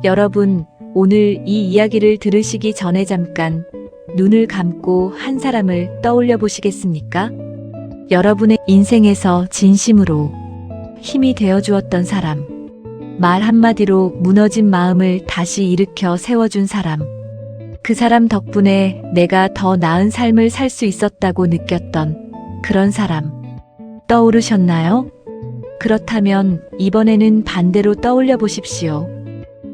여러분, 오늘 이 이야기를 들으시기 전에 잠깐 눈을 감고 한 사람을 떠올려 보시겠습니까? 여러분의 인생에서 진심으로 힘이 되어 주었던 사람, 말 한마디로 무너진 마음을 다시 일으켜 세워준 사람, 그 사람 덕분에 내가 더 나은 삶을 살 수 있었다고 느꼈던 그런 사람, 떠오르셨나요? 그렇다면 이번에는 반대로 떠올려 보십시오.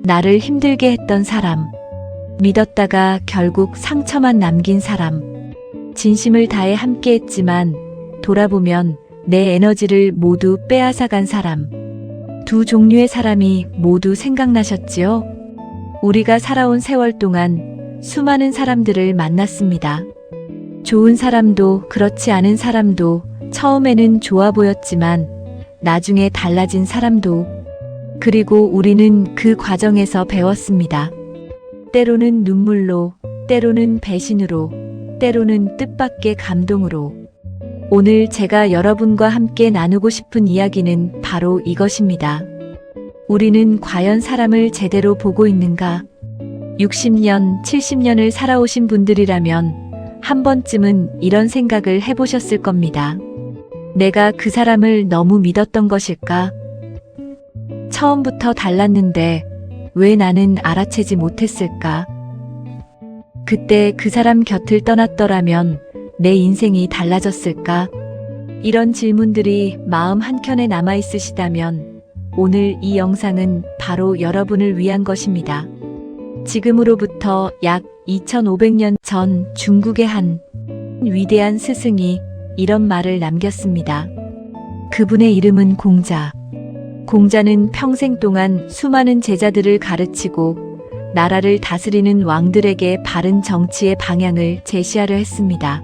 나를 힘들게 했던 사람, 믿었다가 결국 상처만 남긴 사람, 진심을 다해 함께 했지만 돌아보면 내 에너지를 모두 빼앗아간 사람. 두 종류의 사람이 모두 생각나셨지요? 우리가 살아온 세월 동안 수많은 사람들을 만났습니다. 좋은 사람도 그렇지 않은 사람도, 처음에는 좋아 보였지만 나중에 달라진 사람도, 그리고 우리는 그 과정에서 배웠습니다. 때로는 눈물로, 때로는 배신으로, 때로는 뜻밖의 감동으로. 오늘 제가 여러분과 함께 나누고 싶은 이야기는 바로 이것입니다. 우리는 과연 사람을 제대로 보고 있는가? 60년, 70년을 살아오신 분들이라면 한 번쯤은 이런 생각을 해보셨을 겁니다. 내가 그 사람을 너무 믿었던 것일까? 처음부터 달랐는데 왜 나는 알아채지 못했을까? 그때 그 사람 곁을 떠났더라면 내 인생이 달라졌을까? 이런 질문들이 마음 한켠에 남아있으시다면 오늘 이 영상은 바로 여러분을 위한 것입니다. 지금으로부터 약 2500년 전 중국의 한 위대한 스승이 이런 말을 남겼습니다. 그분의 이름은 공자. 공자는 평생 동안 수많은 제자들을 가르치고 나라를 다스리는 왕들에게 바른 정치의 방향을 제시하려 했습니다.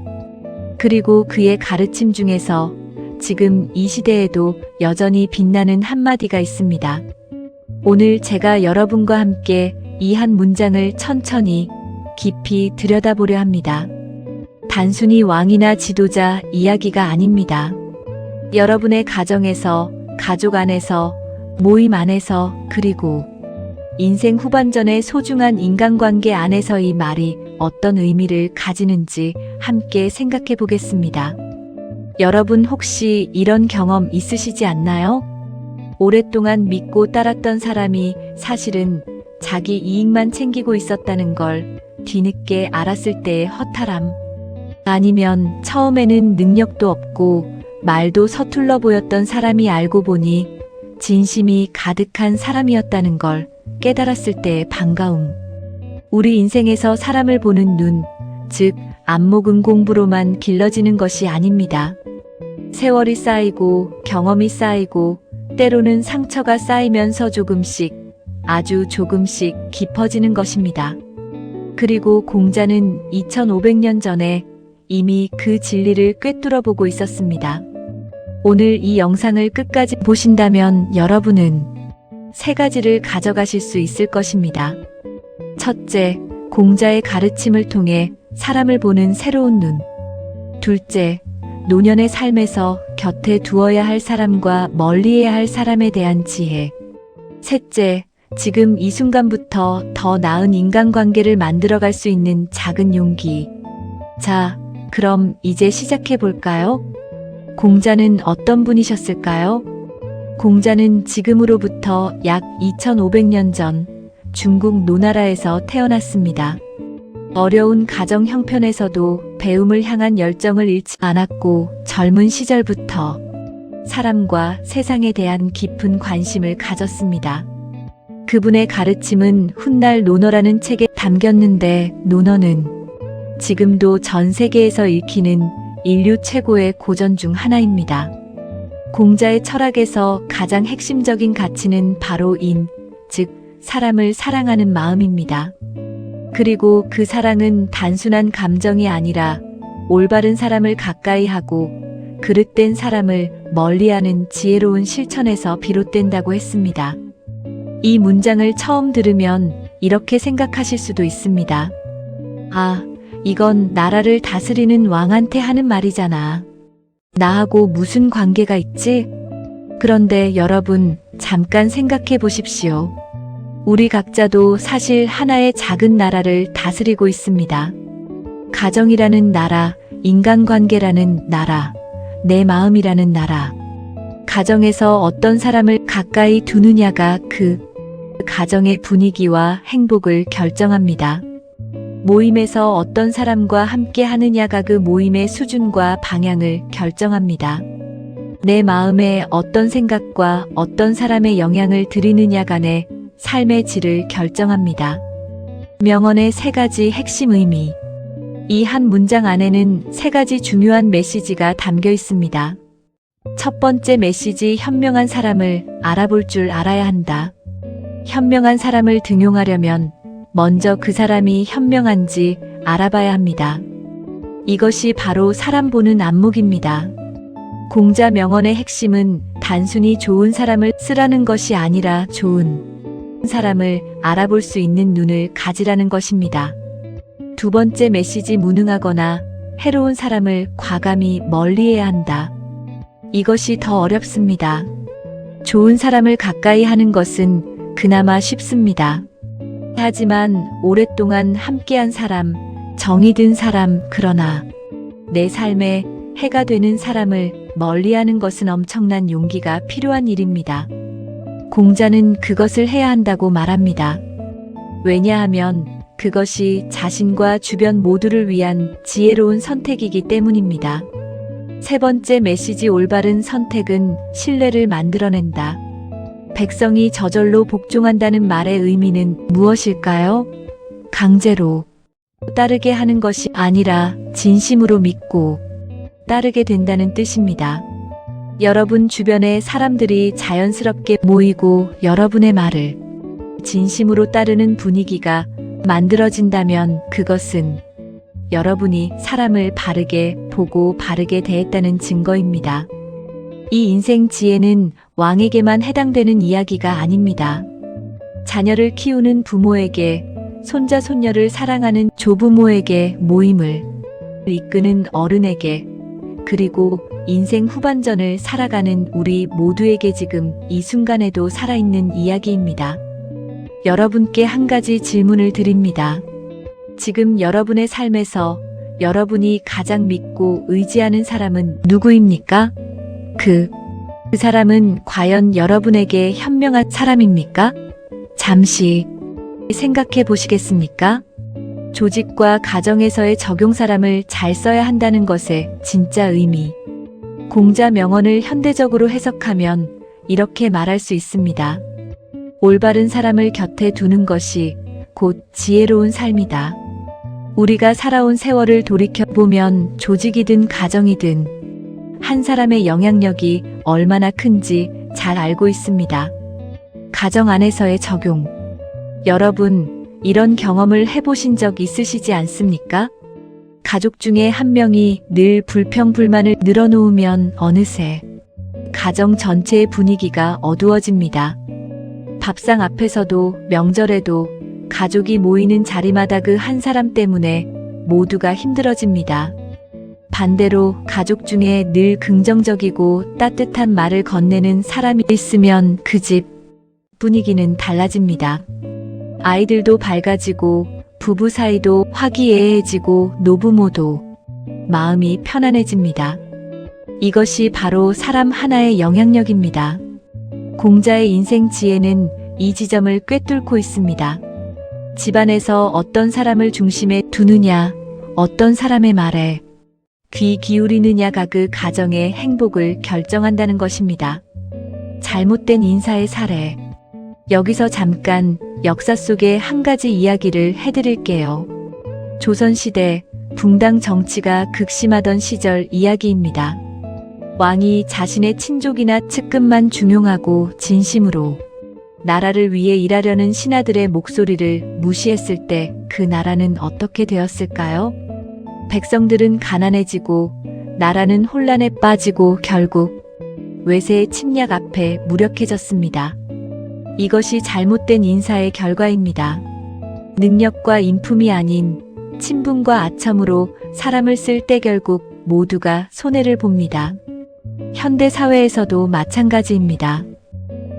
그리고 그의 가르침 중에서 지금 이 시대에도 여전히 빛나는 한마디가 있습니다. 오늘 제가 여러분과 함께 이 한 문장을 천천히 깊이 들여다보려 합니다. 단순히 왕이나 지도자 이야기가 아닙니다. 여러분의 가정에서, 가족 안에서, 모임 안에서, 그리고 인생 후반전의 소중한 인간관계 안에서 이 말이 어떤 의미를 가지는지 함께 생각해 보겠습니다. 여러분 혹시 이런 경험 있으시지 않나요? 오랫동안 믿고 따랐던 사람이 사실은 자기 이익만 챙기고 있었다는 걸 뒤늦게 알았을 때의 허탈함. 아니면 처음에는 능력도 없고 말도 서툴러 보였던 사람이 알고 보니 진심이 가득한 사람이었다는 걸 깨달았을 때의 반가움. 우리 인생에서 사람을 보는 눈, 즉 안목은 공부로만 길러지는 것이 아닙니다. 세월이 쌓이고 경험이 쌓이고 때로는 상처가 쌓이면서 조금씩, 아주 조금씩 깊어지는 것입니다. 그리고 공자는 2500년 전에 이미 그 진리를 꿰뚫어 보고 있었습니다. 오늘 이 영상을 끝까지 보신다면 여러분은 세 가지를 가져가실 수 있을 것입니다. 첫째, 공자의 가르침을 통해 사람을 보는 새로운 눈. 둘째, 노년의 삶에서 곁에 두어야 할 사람과 멀리해야 할 사람에 대한 지혜. 셋째, 지금 이 순간부터 더 나은 인간관계를 만들어갈 수 있는 작은 용기. 자, 그럼 이제 시작해 볼까요? 공자는 어떤 분이셨을까요? 공자는 지금으로부터 약 2500년 전 중국 노나라에서 태어났습니다. 어려운 가정 형편에서도 배움을 향한 열정을 잃지 않았고 젊은 시절부터 사람과 세상에 대한 깊은 관심을 가졌습니다. 그분의 가르침은 훗날 논어라는 책에 담겼는데 논어는 지금도 전 세계에서 읽히는 인류 최고의 고전 중 하나입니다. 공자의 철학에서 가장 핵심적인 가치는 바로 즉 사람을 사랑하는 마음입니다. 그리고 그 사랑은 단순한 감정이 아니라 올바른 사람을 가까이 하고 그릇된 사람을 멀리하는 지혜로운 실천에서 비롯된다고 했습니다. 이 문장을 처음 들으면 이렇게 생각하실 수도 있습니다. 아, 이건 나라를 다스리는 왕한테 하는 말이잖아. 나하고 무슨 관계가 있지? 그런데 여러분, 잠깐 생각해 보십시오. 우리 각자도 사실 하나의 작은 나라를 다스리고 있습니다. 가정이라는 나라, 인간관계라는 나라, 내 마음이라는 나라. 가정에서 어떤 사람을 가까이 두느냐가 그 가정의 분위기와 행복을 결정합니다. 모임에서 어떤 사람과 함께 하느냐가 그 모임의 수준과 방향을 결정합니다. 내 마음에 어떤 생각과 어떤 사람의 영향을 들이느냐가 내 삶의 질을 결정합니다. 명언의 3가지 핵심 의미. 이 한 문장 안에는 3가지 중요한 메시지가 담겨 있습니다. 첫 번째 메시지, 현명한 사람을 알아볼 줄 알아야 한다. 현명한 사람을 등용하려면 먼저 그 사람이 현명한지 알아봐야 합니다. 이것이 바로 사람 보는 안목입니다. 공자 명언의 핵심은 단순히 좋은 사람을 쓰라는 것이 아니라 좋은 사람을 알아볼 수 있는 눈을 가지라는 것입니다. 두 번째 메시지, 무능하거나 해로운 사람을 과감히 멀리해야 한다. 이것이 더 어렵습니다. 좋은 사람을 가까이 하는 것은 그나마 쉽습니다. 하지만 오랫동안 함께한 사람, 정이 든 사람, 그러나 내 삶에 해가 되는 사람을 멀리하는 것은 엄청난 용기가 필요한 일입니다. 공자는 그것을 해야 한다고 말합니다. 왜냐하면 그것이 자신과 주변 모두를 위한 지혜로운 선택이기 때문입니다. 세 번째 메시지, 올바른 선택은 신뢰를 만들어낸다. 백성이 저절로 복종한다는 말의 의미는 무엇일까요? 강제로 따르게 하는 것이 아니라 진심으로 믿고 따르게 된다는 뜻입니다. 여러분 주변에 사람들이 자연스럽게 모이고 여러분의 말을 진심으로 따르는 분위기가 만들어진다면 그것은 여러분이 사람을 바르게 보고 바르게 대했다는 증거입니다. 이 인생 지혜는 왕에게만 해당되는 이야기가 아닙니다. 자녀를 키우는 부모에게, 손자 손녀를 사랑하는 조부모에게, 모임을 이끄는 어른에게, 그리고 인생 후반전을 살아가는 우리 모두에게 지금 이 순간에도 살아있는 이야기입니다. 여러분께 한 가지 질문을 드립니다. 지금 여러분의 삶에서 여러분이 가장 믿고 의지하는 사람은 누구입니까? 그 사람은 과연 여러분에게 현명한 사람입니까? 잠시 생각해 보시겠습니까? 조직과 가정에서의 적용, 사람을 잘 써야 한다는 것의 진짜 의미. 공자 명언을 현대적으로 해석하면 이렇게 말할 수 있습니다. 올바른 사람을 곁에 두는 것이 곧 지혜로운 삶이다. 우리가 살아온 세월을 돌이켜보면 조직이든 가정이든 한 사람의 영향력이 얼마나 큰지 잘 알고 있습니다. 가정 안에서의 적용. 여러분, 이런 경험을 해보신 적 있으시지 않습니까? 가족 중에 한 명이 늘 불평불만을 늘어놓으면 어느새 가정 전체의 분위기가 어두워집니다. 밥상 앞에서도 명절에도 가족이 모이는 자리마다 그 한 사람 때문에 모두가 힘들어집니다. 반대로 가족 중에 늘 긍정적이고 따뜻한 말을 건네는 사람이 있으면 그 집 분위기는 달라집니다. 아이들도 밝아지고 부부 사이도 화기애애해지고 노부모도 마음이 편안해집니다. 이것이 바로 사람 하나의 영향력입니다. 공자의 인생 지혜는 이 지점을 꿰뚫고 있습니다. 집안에서 어떤 사람을 중심에 두느냐, 어떤 사람의 말에 귀 기울이느냐가 그 가정의 행복을 결정한다는 것입니다. 잘못된 인사의 사례. 여기서 잠깐 역사 속의 한 가지 이야기를 해드릴게요. 조선시대 붕당 정치가 극심하던 시절 이야기입니다. 왕이 자신의 친족이나 측근만 중용하고 진심으로 나라를 위해 일하려는 신하들의 목소리를 무시했을 때 그 나라는 어떻게 되었을까요? 백성들은 가난해지고 나라는 혼란에 빠지고 결국 외세의 침략 앞에 무력해졌습니다. 이것이 잘못된 인사의 결과입니다. 능력과 인품이 아닌 친분과 아첨으로 사람을 쓸 때 결국 모두가 손해를 봅니다. 현대 사회에서도 마찬가지입니다.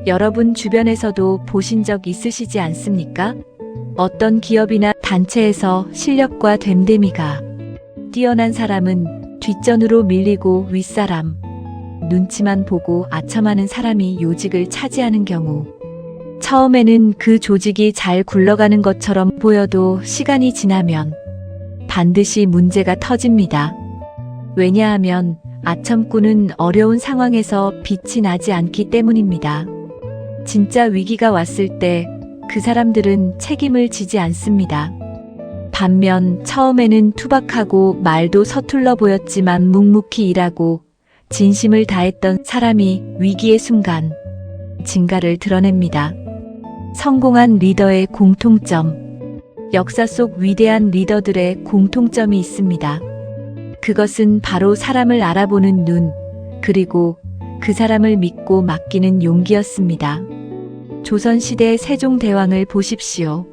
여러분 주변에서도 보신 적 있으시지 않습니까? 어떤 기업이나 단체에서 실력과 됨됨이가 뛰어난 사람은 뒷전으로 밀리고 윗사람, 눈치만 보고 아첨하는 사람이 요직을 차지하는 경우, 처음에는 그 조직이 잘 굴러가는 것처럼 보여도 시간이 지나면 반드시 문제가 터집니다. 왜냐하면 아첨꾼은 어려운 상황에서 빛이 나지 않기 때문입니다. 진짜 위기가 왔을 때 그 사람들은 책임을 지지 않습니다. 반면 처음에는 투박하고 말도 서툴러 보였지만 묵묵히 일하고 진심을 다했던 사람이 위기의 순간 진가를 드러냅니다. 성공한 리더의 공통점. 역사 속 위대한 리더들의 공통점이 있습니다. 그것은 바로 사람을 알아보는 눈, 그리고 그 사람을 믿고 맡기는 용기였습니다. 조선시대 세종대왕을 보십시오.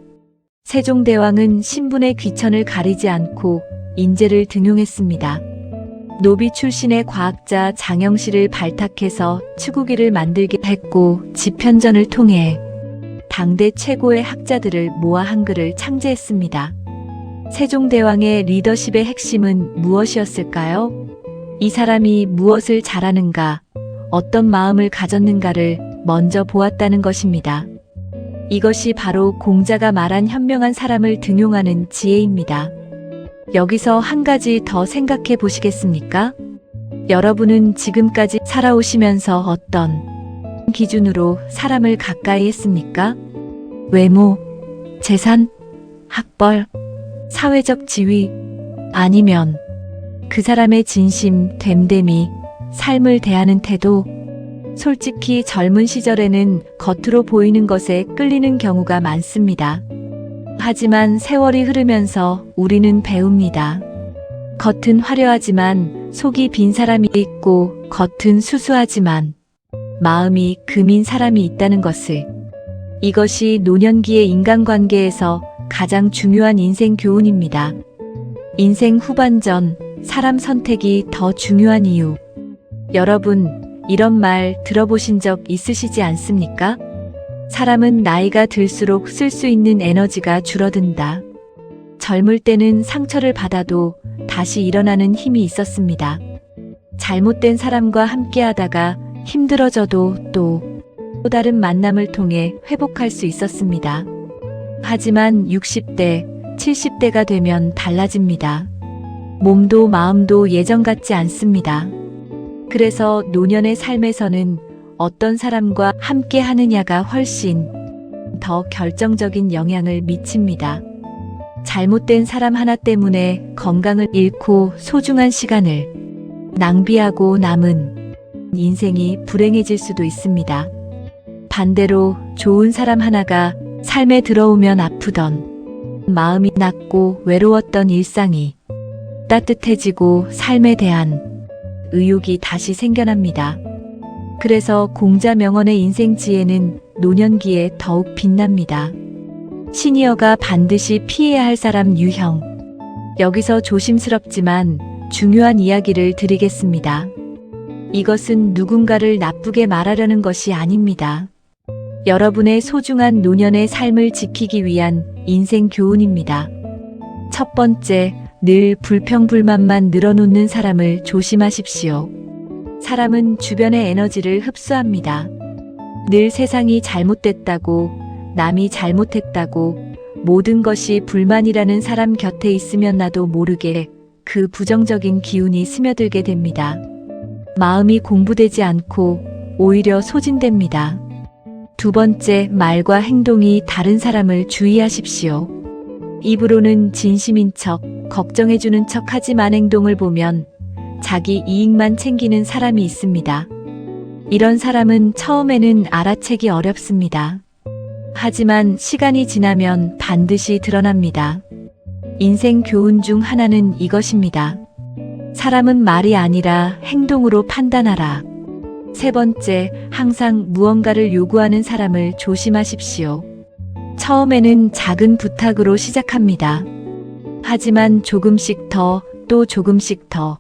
세종대왕은 신분의 귀천을 가리지 않고 인재를 등용했습니다. 노비 출신의 과학자 장영실을 발탁해서 추구기를 만들게 했고, 집현전을 통해 당대 최고의 학자들을 모아 한글을 창제했습니다. 세종대왕의 리더십의 핵심은 무엇이었을까요? 이 사람이 무엇을 잘하는가, 어떤 마음을 가졌는가를 먼저 보았다는 것입니다. 이것이 바로 공자가 말한 현명한 사람을 등용하는 지혜입니다. 여기서 한 가지 더 생각해 보시겠습니까? 여러분은 지금까지 살아오시면서 어떤 기준으로 사람을 가까이 했습니까? 외모, 재산, 학벌, 사회적 지위, 아니면 그 사람의 진심, 됨됨이, 삶을 대하는 태도. 솔직히 젊은 시절에는 겉으로 보이는 것에 끌리는 경우가 많습니다. 하지만 세월이 흐르면서 우리는 배웁니다. 겉은 화려하지만 속이 빈 사람이 있고, 겉은 수수하지만 마음이 금인 사람이 있다는 것을. 이것이 노년기의 인간관계에서 가장 중요한 인생 교훈입니다. 인생 후반전, 사람 선택이 더 중요한 이유. 여러분, 이런 말 들어보신 적 있으시지 않습니까? 사람은 나이가 들수록 쓸 수 있는 에너지가 줄어든다. 젊을 때는 상처를 받아도 다시 일어나는 힘이 있었습니다. 잘못된 사람과 함께 하다가 힘들어져도 또 다른 만남을 통해 회복할 수 있었습니다. 하지만 60대, 70대가 되면 달라집니다. 몸도 마음도 예전 같지 않습니다. 그래서 노년의 삶에서는 어떤 사람과 함께 하느냐가 훨씬 더 결정적인 영향을 미칩니다. 잘못된 사람 하나 때문에 건강을 잃고 소중한 시간을 낭비하고 남은 인생이 불행해질 수도 있습니다. 반대로 좋은 사람 하나가 삶에 들어오면 아프던 마음이 낮고 외로웠던 일상이 따뜻해지고 삶에 대한 의욕이 다시 생겨납니다. 그래서 공자 명언의 인생 지혜는 노년기에 더욱 빛납니다. 시니어가 반드시 피해야 할 사람 유형. 여기서 조심스럽지만 중요한 이야기를 드리겠습니다. 이것은 누군가를 나쁘게 말하려는 것이 아닙니다. 여러분의 소중한 노년의 삶을 지키기 위한 인생 교훈입니다. 첫 번째, 늘 불평불만만 늘어놓는 사람을 조심하십시오. 사람은 주변의 에너지를 흡수합니다. 늘 세상이 잘못됐다고, 남이 잘못했다고, 모든 것이 불만이라는 사람 곁에 있으면 나도 모르게 그 부정적인 기운이 스며들게 됩니다. 마음이 공부되지 않고 오히려 소진됩니다. 두 번째, 말과 행동이 다른 사람을 주의하십시오. 입으로는 진심인 척, 걱정해주는 척 하지만 행동을 보면 자기 이익만 챙기는 사람이 있습니다. 이런 사람은 처음에는 알아채기 어렵습니다. 하지만 시간이 지나면 반드시 드러납니다. 인생 교훈 중 하나는 이것입니다. 사람은 말이 아니라 행동으로 판단하라. 세 번째, 항상 무언가를 요구하는 사람을 조심하십시오. 처음에는 작은 부탁으로 시작합니다. 하지만 조금씩 더, 또 조금씩 더.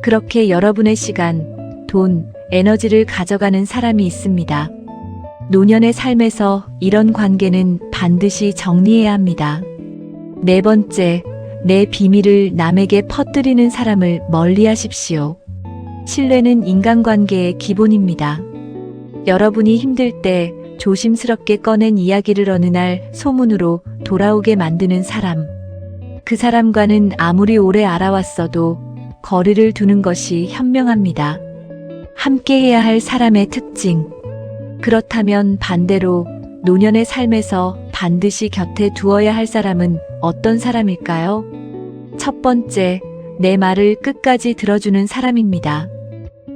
그렇게 여러분의 시간, 돈, 에너지를 가져가는 사람이 있습니다. 노년의 삶에서 이런 관계는 반드시 정리해야 합니다. 네 번째, 내 비밀을 남에게 퍼뜨리는 사람을 멀리 하십시오. 신뢰는 인간관계의 기본입니다. 여러분이 힘들 때 조심스럽게 꺼낸 이야기를 어느 날 소문으로 돌아오게 만드는 사람. 그 사람과는 아무리 오래 알아왔어도 거리를 두는 것이 현명합니다. 함께 해야 할 사람의 특징. 그렇다면 반대로 노년의 삶에서 반드시 곁에 두어야 할 사람은 어떤 사람일까요? 첫 번째, 내 말을 끝까지 들어주는 사람입니다.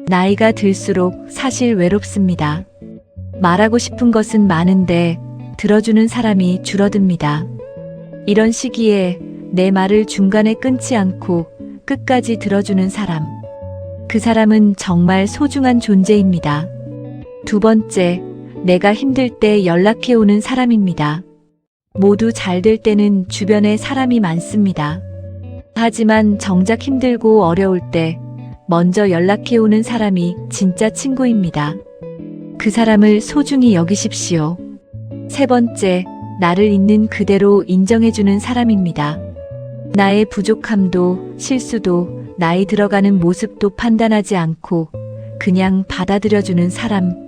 나이가 들수록 사실 외롭습니다. 말하고 싶은 것은 많은데 들어주는 사람이 줄어듭니다. 이런 시기에 내 말을 중간에 끊지 않고 끝까지 들어주는 사람. 그 사람은 정말 소중한 존재입니다. 두 번째, 내가 힘들 때 연락해 오는 사람입니다. 모두 잘 될 때는 주변에 사람이 많습니다. 하지만 정작 힘들고 어려울 때 먼저 연락해 오는 사람이 진짜 친구입니다. 그 사람을 소중히 여기십시오. 세 번째, 나를 있는 그대로 인정해주는 사람입니다. 나의 부족함도 실수도 나이 들어가는 모습도 판단하지 않고 그냥 받아들여주는 사람.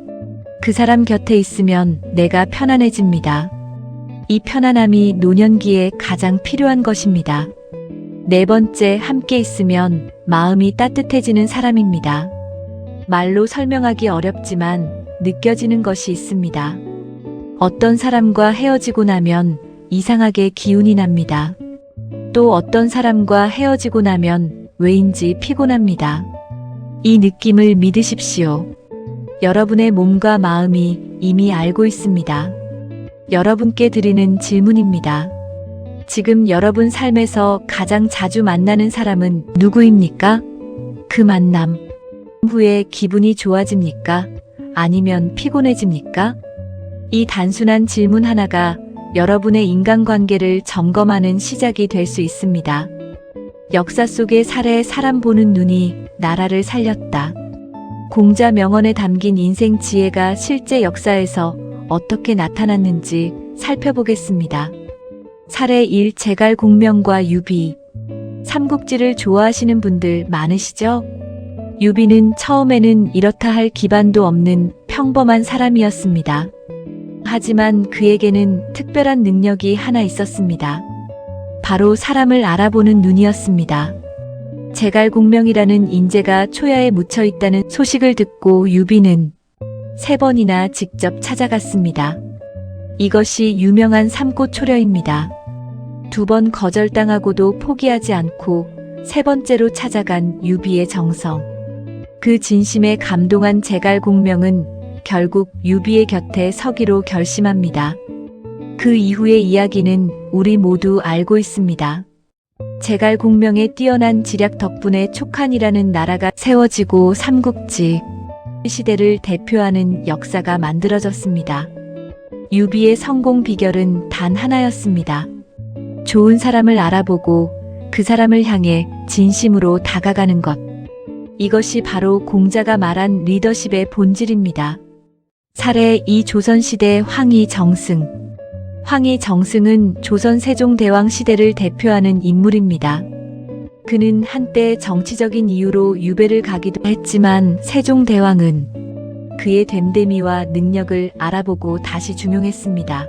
그 사람 곁에 있으면 내가 편안해집니다. 이 편안함이 노년기에 가장 필요한 것입니다. 네 번째, 함께 있으면 마음이 따뜻해지는 사람입니다. 말로 설명하기 어렵지만 느껴지는 것이 있습니다. 어떤 사람과 헤어지고 나면 이상하게 기운이 납니다. 또 어떤 사람과 헤어지고 나면 왜인지 피곤합니다. 이 느낌을 믿으십시오. 여러분의 몸과 마음이 이미 알고 있습니다. 여러분께 드리는 질문입니다. 지금 여러분 삶에서 가장 자주 만나는 사람은 누구입니까? 그 만남 후에 기분이 좋아집니까? 아니면 피곤해집니까? 이 단순한 질문 하나가 여러분의 인간관계를 점검하는 시작이 될 수 있습니다. 역사 속의 사례 사람 보는 눈이 나라를 살렸다. 공자 명언에 담긴 인생 지혜가 실제 역사에서 어떻게 나타났는지 살펴보겠습니다. 사례 1. 제갈공명과 유비. 삼국지를 좋아하시는 분들 많으시죠? 유비는 처음에는 이렇다 할 기반도 없는 평범한 사람이었습니다. 하지만 그에게는 특별한 능력이 하나 있었습니다. 바로 사람을 알아보는 눈이었습니다. 제갈공명이라는 인재가 초야에 묻혀 있다는 소식을 듣고 유비는 3번이나 직접 찾아갔습니다. 이것이 유명한 삼고초려입니다. 2번 거절당하고도 포기하지 않고 3번째로 찾아간 유비의 정성. 그 진심에 감동한 제갈공명은 결국 유비의 곁에 서기로 결심합니다. 그 이후의 이야기는 우리 모두 알고 있습니다. 제갈공명의 뛰어난 지략 덕분에 촉한이라는 나라가 세워지고 삼국지 시대를 대표하는 역사가 만들어졌습니다. 유비의 성공 비결은 단 하나였습니다. 좋은 사람을 알아보고 그 사람을 향해 진심으로 다가가는 것. 이것이 바로 공자가 말한 리더십의 본질입니다. 사례 2. 조선시대 황희정승. 황희정승은 조선 세종대왕 시대를 대표하는 인물입니다. 그는 한때 정치적인 이유로 유배를 가기도 했지만 세종대왕은 그의 됨됨이와 능력을 알아보고 다시 중용했습니다.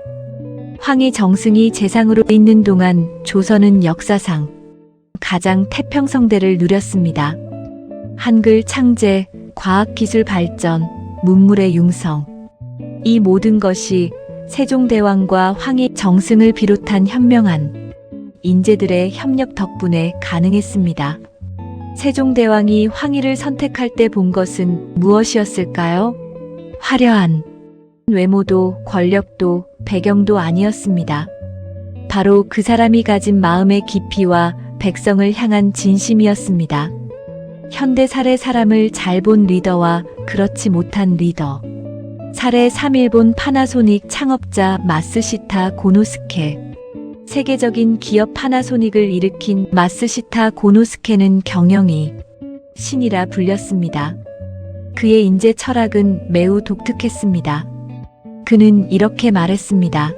황희정승이 재상으로 있는 동안 조선은 역사상 가장 태평성대를 누렸습니다. 한글 창제, 과학기술 발전, 문물의 융성. 이 모든 것이 세종대왕과 황희정승을 비롯한 현명한 인재들의 협력 덕분에 가능했습니다. 세종대왕이 황희를 선택할 때 본 것은 무엇이었을까요? 화려한 외모도 권력도 배경도 아니었습니다. 바로 그 사람이 가진 마음의 깊이와 백성을 향한 진심이었습니다. 현대 사례 사람을 잘 본 리더와 그렇지 못한 리더. 사례 3. 일본 파나소닉 창업자 마쓰시타 고노스케. 세계적인 기업 파나소닉을 일으킨 마쓰시타 고노스케는 경영이 신이라 불렸습니다. 그의 인재 철학은 매우 독특했습니다. 그는 이렇게 말했습니다.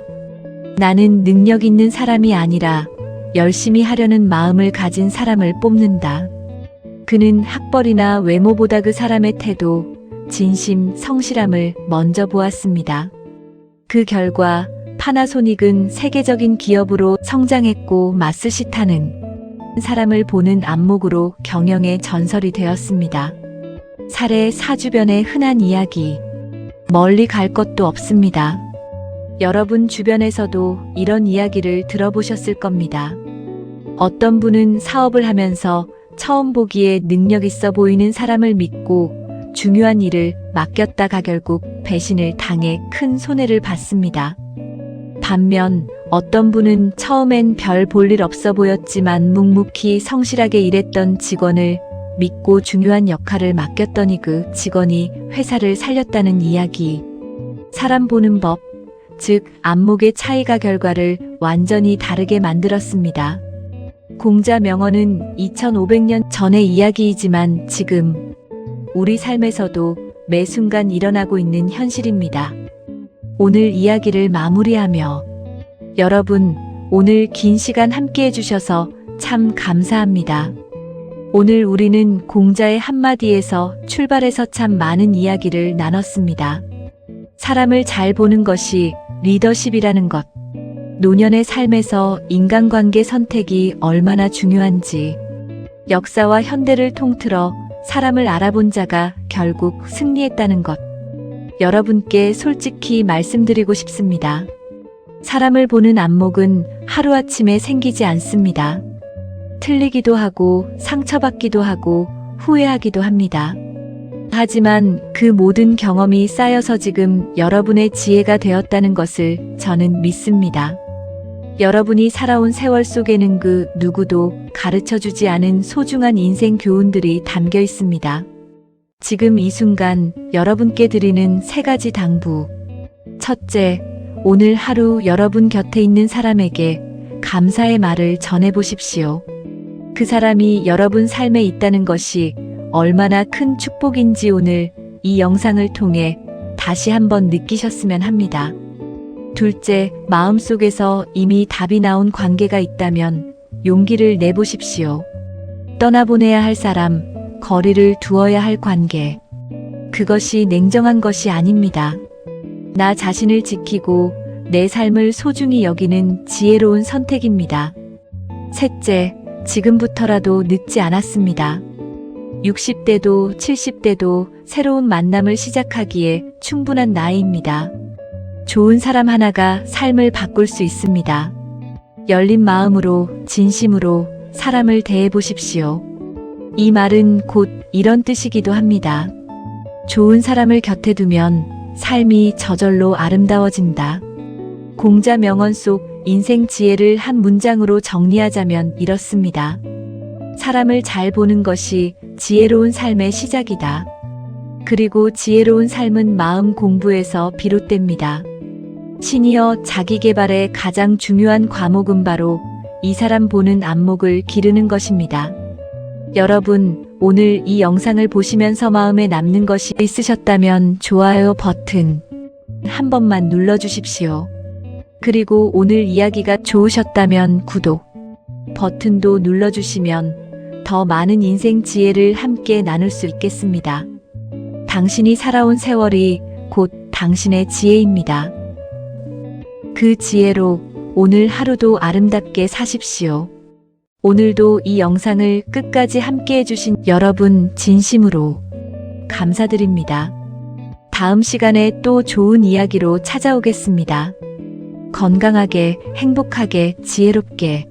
나는 능력 있는 사람이 아니라 열심히 하려는 마음을 가진 사람을 뽑는다. 그는 학벌이나 외모보다 그 사람의 태도, 진심, 성실함을 먼저 보았습니다. 그 결과 파나소닉은 세계적인 기업으로 성장했고 마쓰시타는 사람을 보는 안목으로 경영의 전설이 되었습니다. 사례 사주변의 흔한 이야기. 멀리 갈 것도 없습니다. 여러분 주변에서도 이런 이야기를 들어보셨을 겁니다. 어떤 분은 사업을 하면서 처음 보기에 능력 있어 보이는 사람을 믿고 중요한 일을 맡겼다가 결국 배신을 당해 큰 손해를 봤습니다. 반면 어떤 분은 처음엔 별 볼 일 없어 보였지만 묵묵히 성실하게 일했던 직원을 믿고 중요한 역할을 맡겼더니 그 직원이 회사를 살렸다는 이야기. 사람 보는 법, 즉 안목의 차이가 결과를 완전히 다르게 만들었습니다. 공자 명언은 2500년 전의 이야기이지만 지금 우리 삶에서도 매 순간 일어나고 있는 현실입니다. 오늘 이야기를 마무리하며 여러분, 오늘 긴 시간 함께 해주셔서 참 감사합니다. 오늘 우리는 공자의 한마디에서 출발해서 참 많은 이야기를 나눴습니다. 사람을 잘 보는 것이 리더십이라는 것, 노년의 삶에서 인간관계 선택이 얼마나 중요한지, 역사와 현대를 통틀어 사람을 알아본 자가 결국 승리했다는 것, 여러분께 솔직히 말씀드리고 싶습니다. 사람을 보는 안목은 하루아침에 생기지 않습니다. 틀리기도 하고 상처받기도 하고 후회하기도 합니다. 하지만 그 모든 경험이 쌓여서 지금 여러분의 지혜가 되었다는 것을 저는 믿습니다. 여러분이 살아온 세월 속에는 그 누구도 가르쳐주지 않은 소중한 인생 교훈들이 담겨 있습니다. 지금 이 순간 여러분께 드리는 3가지 당부. 첫째, 오늘 하루 여러분 곁에 있는 사람에게 감사의 말을 전해보십시오. 그 사람이 여러분 삶에 있다는 것이 얼마나 큰 축복인지 오늘 이 영상을 통해 다시 한번 느끼셨으면 합니다. 둘째, 마음속에서 이미 답이 나온 관계가 있다면 용기를 내보십시오. 떠나보내야 할 사람, 거리를 두어야 할 관계. 그것이 냉정한 것이 아닙니다. 나 자신을 지키고 내 삶을 소중히 여기는 지혜로운 선택입니다. 셋째, 지금부터라도 늦지 않았습니다. 60대도 70대도 새로운 만남을 시작하기에 충분한 나이입니다. 좋은 사람 하나가 삶을 바꿀 수 있습니다. 열린 마음으로, 진심으로 사람을 대해보십시오. 이 말은 곧 이런 뜻이기도 합니다. 좋은 사람을 곁에 두면 삶이 저절로 아름다워진다. 공자 명언 속 인생 지혜를 한 문장으로 정리하자면 이렇습니다. 사람을 잘 보는 것이 지혜로운 삶의 시작이다. 그리고 지혜로운 삶은 마음 공부에서 비롯됩니다. 시니어 자기계발의 가장 중요한 과목은 바로 이 사람 보는 안목을 기르는 것입니다. 여러분, 오늘 이 영상을 보시면서 마음에 남는 것이 있으셨다면 좋아요 버튼 한 번만 눌러주십시오. 그리고 오늘 이야기가 좋으셨다면 구독 버튼도 눌러주시면 더 많은 인생 지혜를 함께 나눌 수 있겠습니다. 당신이 살아온 세월이 곧 당신의 지혜입니다. 그 지혜로 오늘 하루도 아름답게 사십시오. 오늘도 이 영상을 끝까지 함께 해주신 여러분 진심으로 감사드립니다. 다음 시간에 또 좋은 이야기로 찾아오겠습니다. 건강하게, 행복하게, 지혜롭게